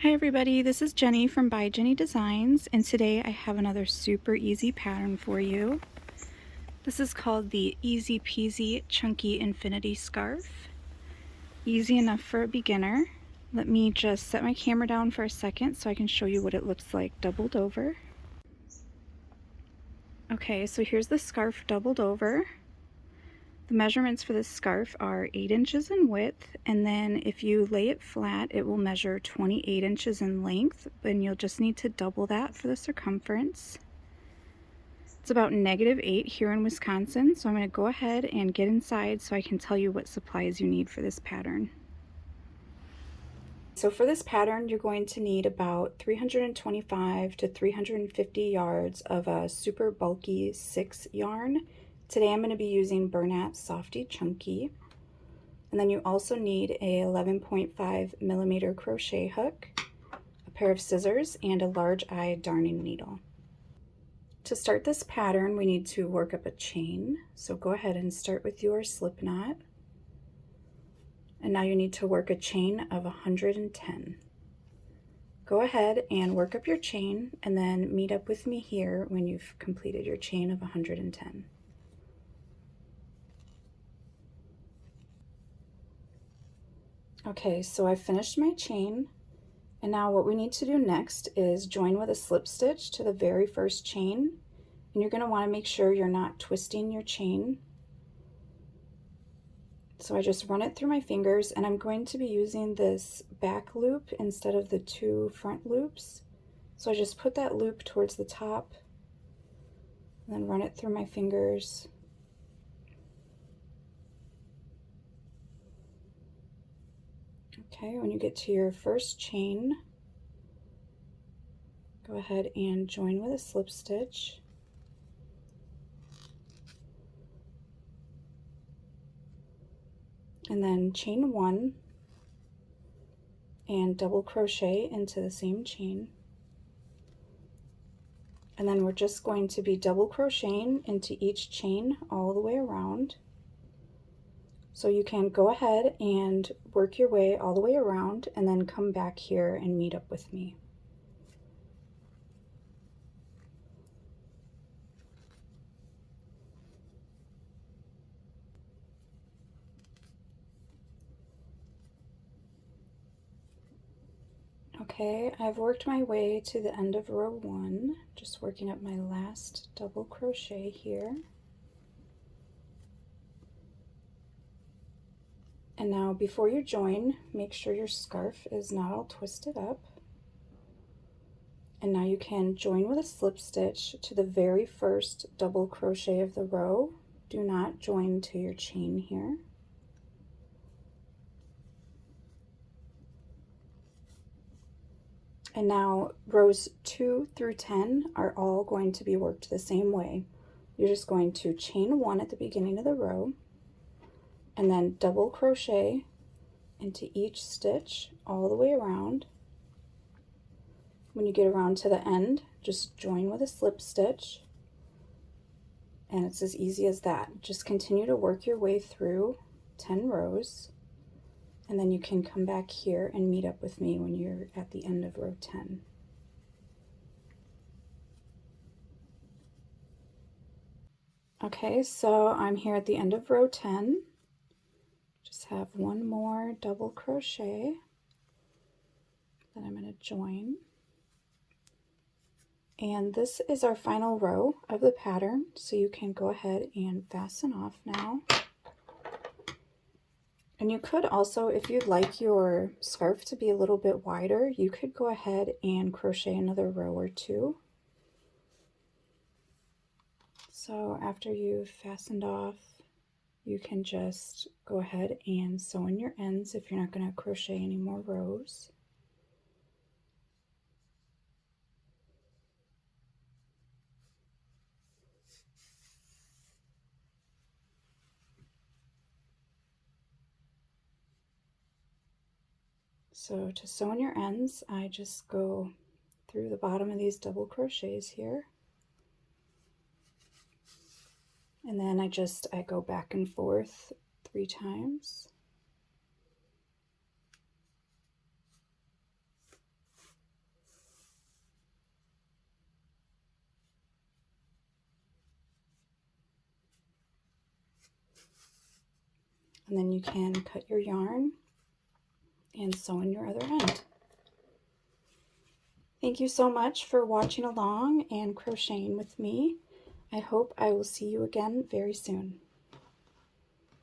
Hi everybody, this is Jenny from By Jenny Designs, and today I have another super easy pattern for you. This is called the Easy Peasy Chunky Infinity Scarf. Easy enough for a beginner. Let me just set my camera down for a second so I can show you what it looks like doubled over. Okay, so here's the scarf doubled over. The measurements for this scarf are 8 inches in width, and then if you lay it flat, it will measure 28 inches in length, and you'll just need to double that for the circumference. It's about -8 here in Wisconsin, so I'm going to go ahead and get inside so I can tell you what supplies you need for this pattern. So for this pattern, you're going to need about 325 to 350 yards of a super bulky 6 yarn. Today I'm going to be using Bernat Softy Chunky. And then you also need a 11.5 millimeter crochet hook, a pair of scissors, and a large eye darning needle. To start this pattern, we need to work up a chain. So go ahead and start with your slip knot. And now you need to work a chain of 110. Go ahead and work up your chain and then meet up with me here when you've completed your chain of 110. Okay, so I finished my chain, and now what we need to do next is join with a slip stitch to the very first chain, and you're going to want to make sure you're not twisting your chain. So I just run it through my fingers, and I'm going to be using this back loop instead of the 2 front loops. So I just put that loop towards the top, and then run it through my fingers. Okay, when you get to your first chain, go ahead and join with a slip stitch. And then chain 1 and double crochet into the same chain. And then we're just going to be double crocheting into each chain all the way around. So you can go ahead and work your way all the way around and then come back here and meet up with me. Okay, I've worked my way to the end of row 1, just working up my last double crochet here. And now before you join, make sure your scarf is not all twisted up. And now you can join with a slip stitch to the very first double crochet of the row. Do not join to your chain here. And now rows 2 through 10 are all going to be worked the same way. You're just going to chain 1 at the beginning of the row, and then double crochet into each stitch all the way around. When you get around to the end, just join with a slip stitch, and it's as easy as that. Just continue to work your way through 10 rows, and then you can come back here and meet up with me when you're at the end of row 10. Okay, so I'm here at the end of row 10. Just have one more double crochet that I'm going to join. And this is our final row of the pattern, so you can go ahead and fasten off now. And you could also, if you'd like your scarf to be a little bit wider, you could go ahead and crochet another row or 2. So after you've fastened off, you can just go ahead and sew in your ends if you're not going to crochet any more rows. So to sew in your ends, I just go through the bottom of these double crochets here. And then I go back and forth 3 times. and then you can cut your yarn and sew in your other end. Thank you so much for watching along and crocheting with me. I hope I will see you again very soon.